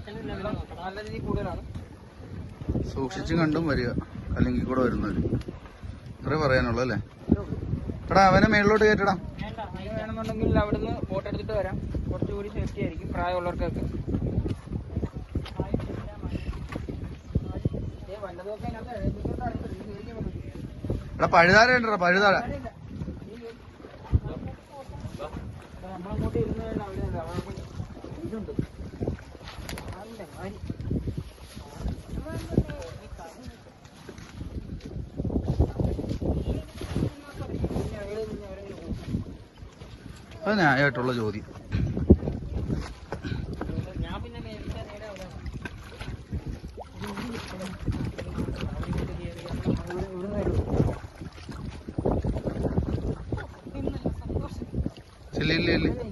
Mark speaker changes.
Speaker 1: നല്ല രീതിയിൽ കൂടുതലാണ്.
Speaker 2: സൂക്ഷിച്ചും കണ്ടും വരിക, അല്ലെങ്കിൽ കൂടെ വരുന്നവര്. ഇത്രേ പറയാനുള്ളൂ അല്ലേ? എടാ അവനെ മേളിലോട്ട് കയറ്റടാ.
Speaker 1: വേണമെന്നുണ്ടെങ്കിൽ അവിടുന്ന് ബോട്ട് എടുത്തിട്ട് വരാം, കുറച്ചുകൂടി സേഫ്റ്റി ആയിരിക്കും പ്രായമുള്ളവർക്കൊക്കെ.
Speaker 2: എടാ പഴുതാര ഉണ്ടോ? പഴുതാര
Speaker 1: നമ്മളങ്ങോട്ട് ഇരുന്ന് ഇതുണ്ട്.
Speaker 2: അത് ന്യായമായിട്ടുള്ള ചോദ്യം.
Speaker 1: ഞാൻ പിന്നെ
Speaker 2: ഇല്ല